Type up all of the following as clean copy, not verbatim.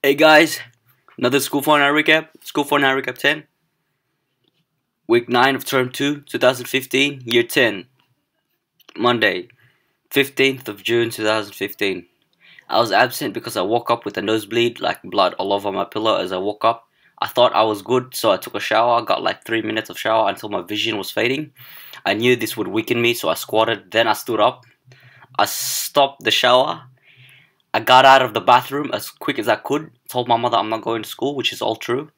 Hey guys, another School Fortnight recap. School Fortnight recap 10. Week 9 of Term 2, 2015, Year 10. Monday, 15th of June 2015. I was absent because I woke up with a nosebleed, like blood all over my pillow as I woke up. I thought I was good, so I took a shower. Got like 3 minutes of shower until my vision was fading. I knew this would weaken me, so I squatted. Then I stood up. I stopped the shower. I got out of the bathroom as quick as I could, told my mother I'm not going to school, which is all true.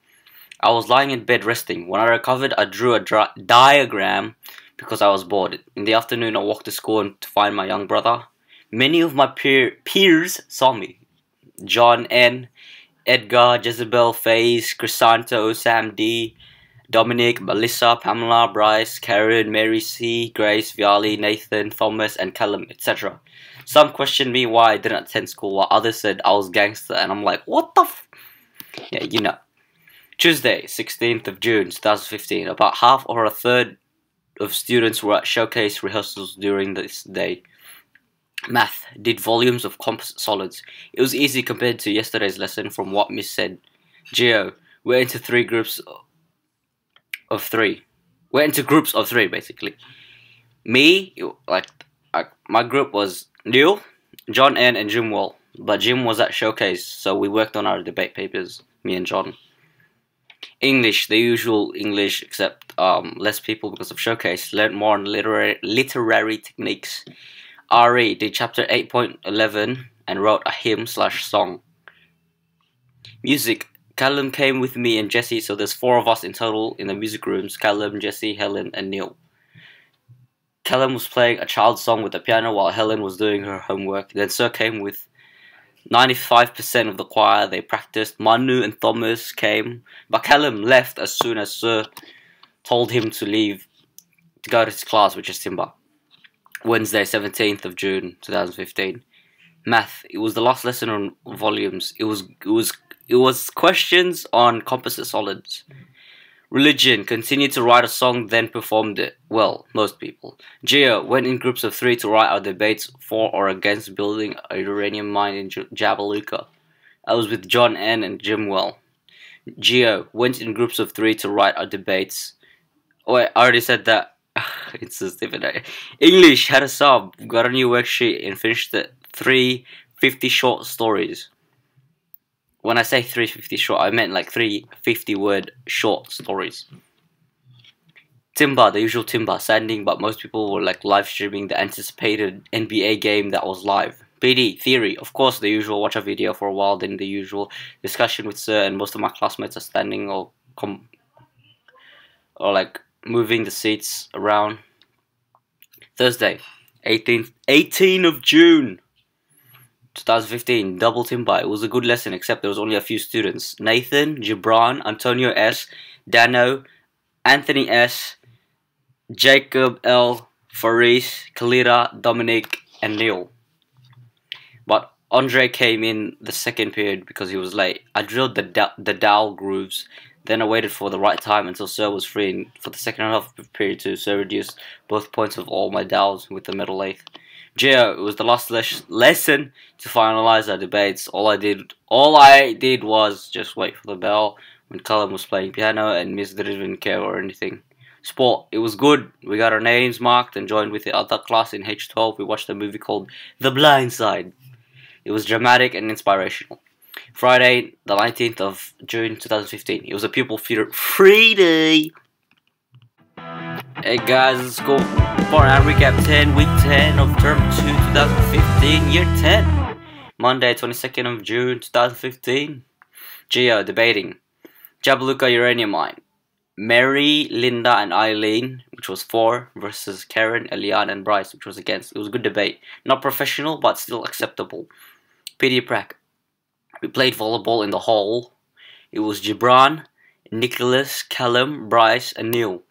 I was lying in bed resting. When I recovered, I drew a diagram because I was bored. In the afternoon, I walked to school to find my young brother. Many of my peers saw me. John N, Edgar, Jezebel, Faiz, Crisanto, Sam D, Dominic, Melissa, Pamela, Bryce, Karen, Mary C, Grace, Vialli, Nathan, Thomas, and Callum, etc. Some questioned me why I didn't attend school, while others said I was gangster, and I'm like, what the f... Yeah, you know. Tuesday, 16th of June, 2015. About half or a third of students were at showcase rehearsals during this day. Math. Did volumes of composite solids. It was easy compared to yesterday's lesson from what Miss said. Geo. We're into groups of three. We're into groups of three, basically. Me, my group was Neil, John N, and Jim Wall. But Jim was at showcase, so we worked on our debate papers, me and John. English, the usual English, except less people because of showcase. Learned more on literary techniques. RE did chapter 8.11 and wrote a hymn/song. Music. Callum came with me and Jesse, so there's 4 of us in total in the music rooms. Callum, Jesse, Helen, and Neil. Callum was playing a child's song with the piano while Helen was doing her homework. Then Sir came with 95% of the choir. They practiced. Manu and Thomas came, but Callum left as soon as Sir told him to leave to go to his class, which is timber. Wednesday, 17th of June, 2015. Math. It was the last lesson on volumes. It was questions on composite solids. Religion. Continued to write a song, then performed it. Well, most people. Geo went in groups of 3 to write our debates for or against building a uranium mine in Jabaluka. I was with John N and Jim Well. Geo went in groups of 3 to write our debates. Oh wait, I already said that. It's so stupid. English had a sub. Got a new worksheet and finished the 350 short stories. When I say 350 short, I meant like 350-word short stories. Timber, the usual timber, sanding, but most people were like live streaming the anticipated NBA game that was live. PD, theory, of course the usual, watch a video for a while, then the usual discussion with Sir, and most of my classmates are standing or like moving the seats around. Thursday, 18 of June. 2015, double timber. It was a good lesson, except there was only a few students. Nathan, Gibran, Antonio S, Dano, Anthony S, Jacob L, Faiz, Kalira, Dominic, and Neil. But Andre came in the second period because he was late. I drilled the dowel grooves, then I waited for the right time until Sir was free, and for the second half of the period too, Sir reduced both points of all my dowels with the metal lathe. Geo, it was the last lesson to finalize our debates. All I did was just wait for the bell when Callum was playing piano, and Miss didn't even care or anything. Sport, it was good. We got our names marked and joined with the other class in H12. We watched a movie called The Blind Side. It was dramatic and inspirational. Friday, the 19th of June 2015. It was a pupil free day. Hey guys, let's go for our recap 10, week 10 of term 2, 2015, year 10. Monday, 22nd of June, 2015. Geo, debating. Jabaluka uranium mine. Mary, Linda, and Eileen, which was 4, versus Karen, Eliane, and Bryce, which was against. It was a good debate. Not professional, but still acceptable. PD Prac. We played volleyball in the hall. It was Gibran, Nicholas, Callum, Bryce, and Neil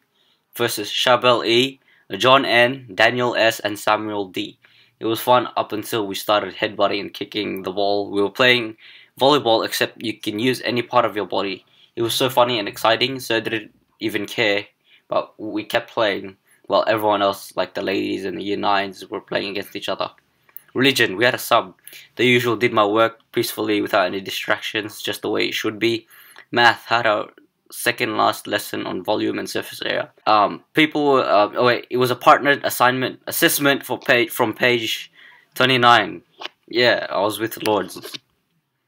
versus Shabel E, John N, Daniel S, and Samuel D. It was fun up until we started headbutting and kicking the ball. We were playing volleyball, except you can use any part of your body. It was so funny and exciting, so I didn't even care, but we kept playing while everyone else, like the ladies and the year 9s, were playing against each other. Religion, we had a sub. The usual, did my work peacefully without any distractions, just the way it should be. Math, had our second last lesson on volume and surface area. It was a partnered assignment assessment for from page 29. Yeah, I was with Lords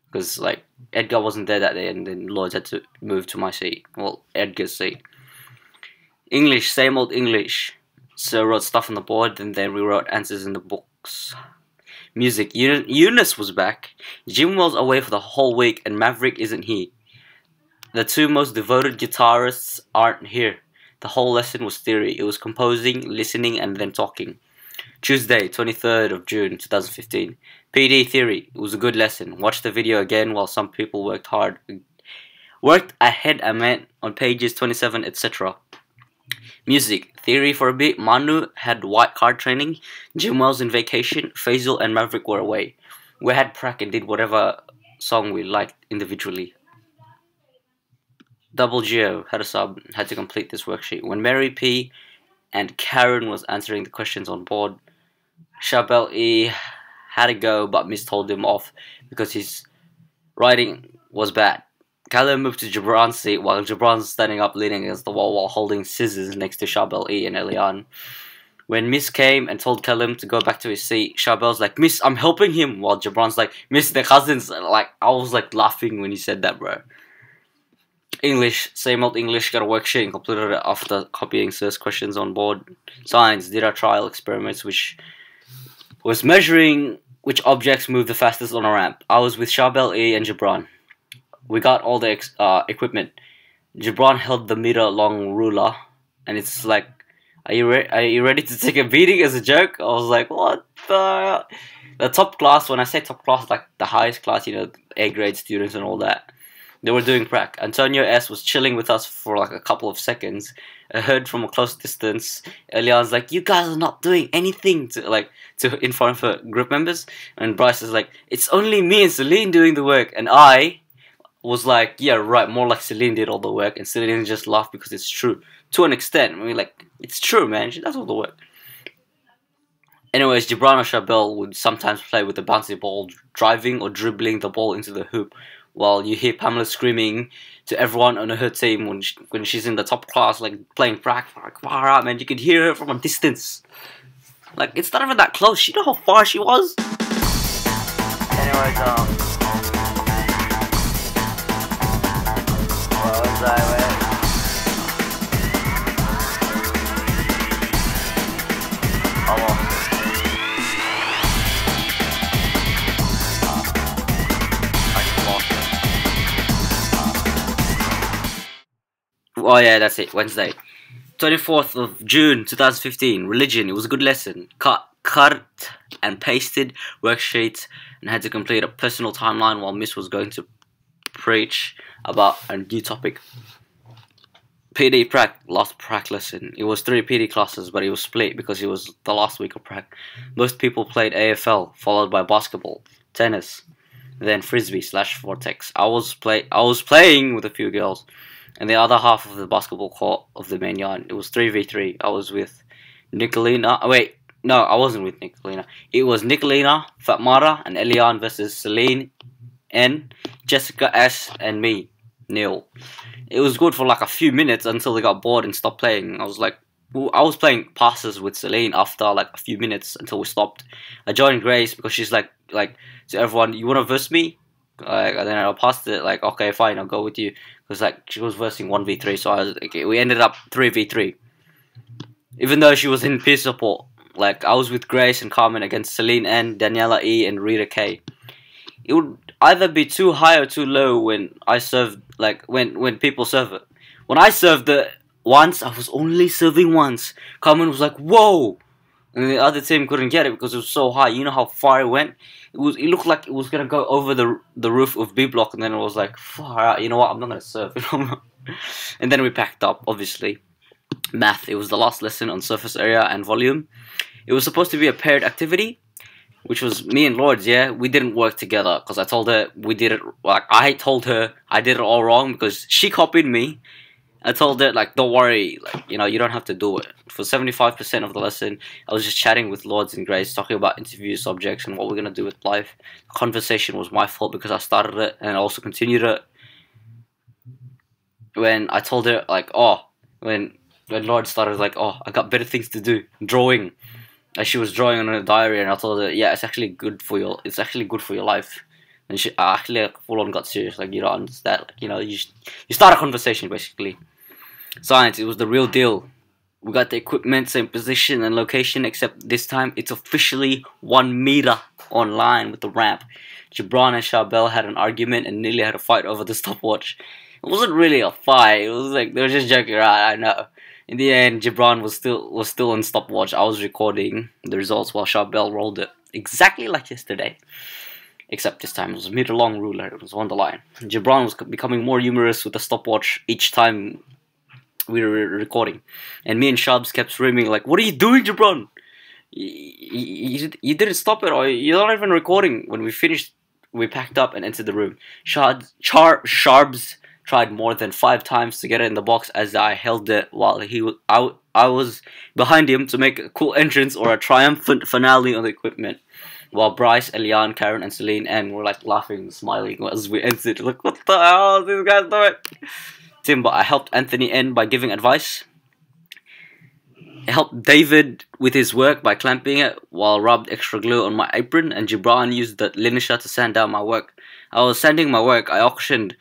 because like Edgar wasn't there that day, and then Lords had to move to my seat. Well, Edgar's seat. English, same old English. So wrote stuff on the board, and then we wrote answers in the books. Music, Eunice was back. Jim was away for the whole week, and Maverick isn't here. The two most devoted guitarists aren't here. The whole lesson was theory. It was composing, listening, and then talking. Tuesday, 23rd of June, 2015. PD theory. It was a good lesson. Watched the video again while some people worked hard. Worked ahead, I meant, on pages 27, etc. Music. Theory for a bit. Manu had white card training. Jim Wells in vacation. Faisal and Maverick were away. We had prac and did whatever song we liked individually. Double Geo had a sub, had to complete this worksheet. When Mary P and Karen was answering the questions on board, Shabelle E had to go but Miss told him off because his writing was bad. Callum moved to Gibran's seat while Gibran's standing up leaning against the wall while holding scissors next to Shabelle E and Elian. When Miss came and told Callum to go back to his seat, Shabelle's like, "Miss, I'm helping him," while Gibran's like, "Miss, they're cousins." Like, I was like laughing when he said that, bro. English, same old English, got a worksheet and completed it after copying Sir's questions on board. Science, did our trial experiments which was measuring which objects move the fastest on a ramp. I was with Shabelle E and Gibran. We got all the equipment. Gibran held the meter-long ruler, and it's like, are you ready to take a beating as a joke? I was like, what the top class, when I say top class, like the highest class, you know, A grade students and all that. They were doing prac. Antonio S was chilling with us for like a couple of seconds. I heard from a close distance, Elian's like, "You guys are not doing anything," to inform for group members. And Bryce is like, "It's only me and Celine doing the work." And I was like, "Yeah, right, more like Celine did all the work." And Celine just laughed because it's true. To an extent. I mean, like, it's true, man. She does all the work. Anyways, Gibran or Shabelle would sometimes play with the bouncy ball, driving or dribbling the ball into the hoop, while you hear Pamela screaming to everyone on her team when she's in the top class, like playing prac, like, far out, man. You could hear her from a distance. Like, it's not even that close. You know how far she was? Anyways, what was I with? Oh yeah, that's it. Wednesday, 24th of June, 2015. Religion. It was a good lesson. Cut and pasted worksheets and had to complete a personal timeline while Miss was going to preach about a new topic. PD prac, last prac lesson. It was 3 PD classes, but it was split because it was the last week of prac. Most people played AFL, followed by basketball, tennis, then frisbee / vortex. I was playing with a few girls. And the other half of the basketball court of the main yard, it was 3v3. I was with Nicolina. Wait, no, I wasn't with Nicolina. It was Nicolina, Fatmara, and Elian versus Celine, N, Jessica S, and me, Neil. It was good for like a few minutes until they got bored and stopped playing. I was playing passes with Celine after like a few minutes until we stopped. I joined Grace because she's like to everyone, "You wanna verse me?" And then I passed it, like, "Okay, fine, I'll go with you." Because like she was versing 1v3, so I was, okay, we ended up 3v3. Even though she was in peer support, like I was with Grace and Carmen against Celine N, Daniela E, and Rita K. It would either be too high or too low when I served, like when people serve it. When I served it once, I was only serving once. Carmen was like, "Whoa!" And the other team couldn't get it because it was so high. You know how far it went? It looked like it was gonna go over the roof of B block, and then it was like, far out. You know what? I'm not gonna serve. And then we packed up. Obviously, math. It was the last lesson on surface area and volume. It was supposed to be a paired activity, which was me and Lords. Yeah, we didn't work together because I told her we did it. Like I told her I did it all wrong because she copied me. I told her, like, don't worry, like, you know, you don't have to do it. For 75% of the lesson, I was just chatting with Lords and Grace, talking about interview subjects and what we're going to do with life. The conversation was my fault because I started it and I also continued it. When I told her, like, oh, when Lord started, like, oh, I got better things to do, drawing. Like, she was drawing on a diary, and I told her, yeah, it's actually good for your life. And she actually, like, full on got serious, like, you don't understand, like, you know, you start a conversation, basically. Science, it was the real deal. We got the equipment, same position and location, except this time it's officially 1 meter online with the ramp. Gibran and Shabelle had an argument and nearly had a fight over the stopwatch. It wasn't really a fight, it was like, they were just joking around, I know. In the end, Gibran was still on stopwatch. I was recording the results while Shabelle rolled it. Exactly like yesterday. Except this time it was a meter-long ruler, it was on the line. Gibran was becoming more humorous with the stopwatch each time we were recording. And me and Shabs kept screaming like, what are you doing, Gibran? You didn't stop it, or you're not even recording. When we finished, we packed up and entered the room. Shabs tried more than 5 times to get it in the box as I held it while I was behind him to make a cool entrance or a triumphant finale on the equipment. While Bryce, Eliane, Karen, and Celine and were like laughing and smiling as we entered. Like, what the hell is this guy doing? Timber, I helped Anthony end by giving advice. I helped David with his work by clamping it while rubbed extra glue on my apron, and Gibran used the linisher to sand down my work. I was sanding my work. I auctioned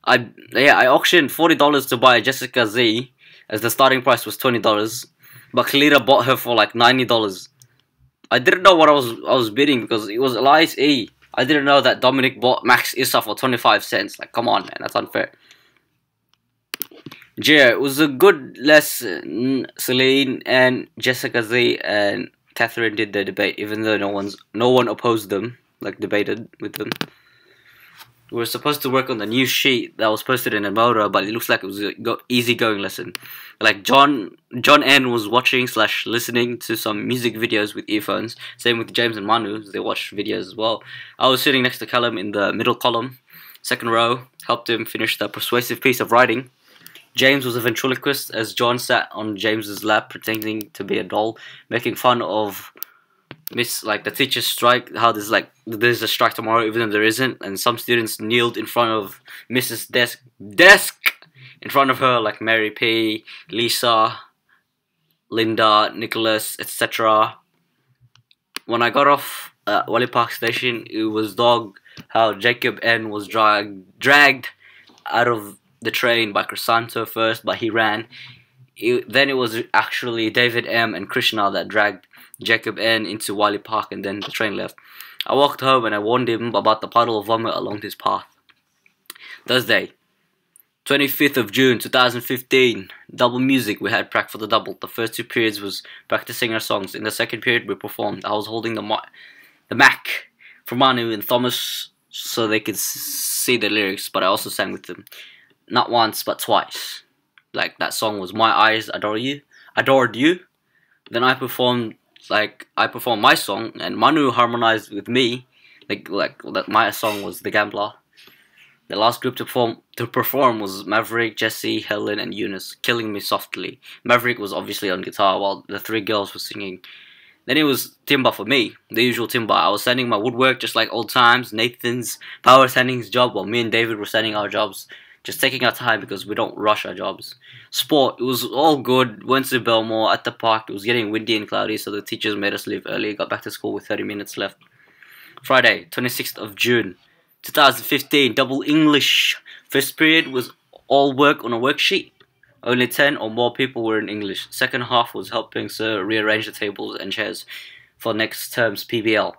$40 to buy Jessica Z, as the starting price was $20, but Khalida bought her for like $90. I didn't know what I was bidding because it was Elias E. I didn't know that Dominic bought Max Issa for 25 cents. Like, come on, man, that's unfair. Yeah, it was a good lesson. Celine and Jessica Z and Catherine did the debate, even though no one opposed them, like debated with them. We were supposed to work on the new sheet that was posted in Emoto, but it looks like it was an easy-going lesson. Like, John N was watching / listening to some music videos with earphones. Same with James and Manu, they watched videos as well. I was sitting next to Callum in the middle column, second row, helped him finish the persuasive piece of writing. James was a ventriloquist as John sat on James's lap pretending to be a doll, making fun of the teacher's strike, how there's a strike tomorrow even though there isn't, and some students kneeled in front of Mrs. desk in front of her, like Mary P, Lisa, Linda, Nicholas, etc. When I got off at Wally Park Station, it was dog how Jacob N was dragged out of the train by Crisanto first, but he ran. Then it was actually David M and Krishna that dragged Jacob N into Wally Park, and then the train left. I walked home and I warned him about the puddle of vomit along his path. Thursday, 25th of June 2015. Double music. We had prac for the double. The first 2 periods was practicing our songs. In the second period we performed. I was holding the Mac for Manu and Thomas so they could see the lyrics, but I also sang with them. Not once, but twice. Like, that song was My Eyes Adored You. Then I performed my song, and Manu harmonized with me. Like my song was The Gambler. The last group to perform was Maverick, Jesse, Helen, and Eunice, Killing Me Softly. Maverick was obviously on guitar while the 3 girls were singing. Then it was timber for me, the usual timber. I was sanding my woodwork just like old times. Nathan's power sanding his job while me and David were sanding our jobs. Just taking our time because we don't rush our jobs. Sport, it was all good. Went to Belmore at the park. It was getting windy and cloudy, so the teachers made us leave early. Got back to school with 30 minutes left. Friday, 26th of June, 2015, double English. First period was all work on a worksheet. Only 10 or more people were in English. Second half was helping Sir rearrange the tables and chairs for next term's PBL.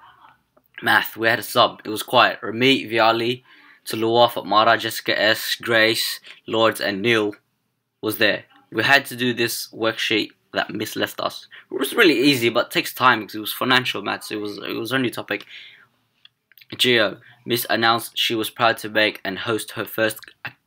Math, we had a sub. It was quiet. Rami, Vialli, Tulua, Fatmara, Jessica S, Grace, Lords, and Neil was there. We had to do this worksheet that Miss left us. It was really easy, but it takes time because it was financial maths. It was a new topic. Geo, Miss announced she was proud to make and host her first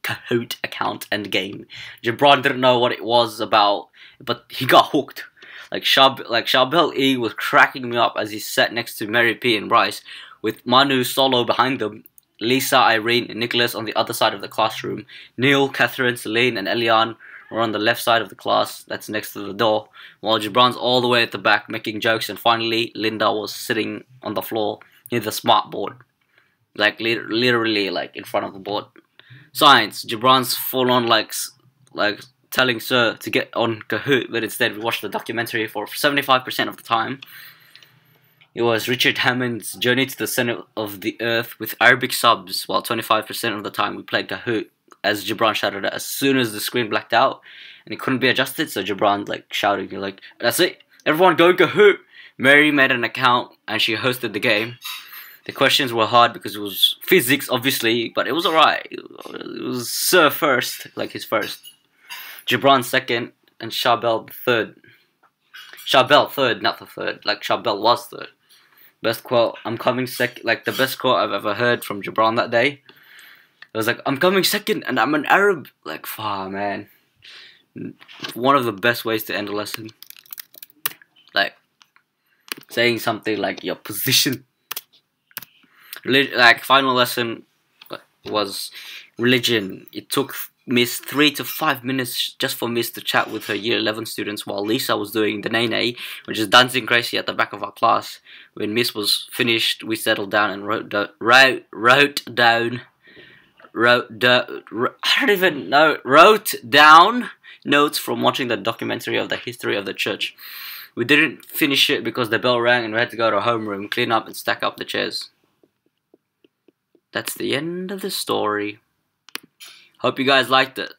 Kahoot account and game. Gibran didn't know what it was about, but he got hooked. Shabelle E was cracking me up as he sat next to Mary P and Bryce, with Manu solo behind them. Lisa, Irene, and Nicholas on the other side of the classroom. Neil, Catherine, Celine, and Eliane were on the left side of the class, that's next to the door, while Gibran's all the way at the back making jokes, and finally Linda was sitting on the floor near the smart board. Like literally like in front of the board. Science, Gibran's full on like telling Sir to get on Kahoot, but instead we watched the documentary for 75% of the time. It was Richard Hammond's Journey to the Center of the Earth with Arabic subs, while 25% of the time we played Kahoot, as Gibran shouted as soon as the screen blacked out and it couldn't be adjusted, so Gibran like shouting, like, that's it, everyone go Kahoot! Mary made an account and she hosted the game. The questions were hard because it was physics, obviously, but it was alright. It was Sir first, like his first. Gibran second, and Charbel third. Charbel third, not the third. Like Charbel was third. Best quote, I'm coming second. Like the best quote I've ever heard from Gibran that day. It was like, I'm coming second and I'm an Arab. Like, man. One of the best ways to end a lesson. Like, saying something like your position. Like, final lesson was religion. It took Miss 3 to 5 minutes just for Miss to chat with her year 11 students while Lisa was doing the nene, which is dancing crazy at the back of our class. When Miss was finished, we settled down and wrote down notes from watching the documentary of the history of the church. We didn't finish it because the bell rang and we had to go to our homeroom, clean up and stack up the chairs. That's the end of the story. Hope you guys liked it.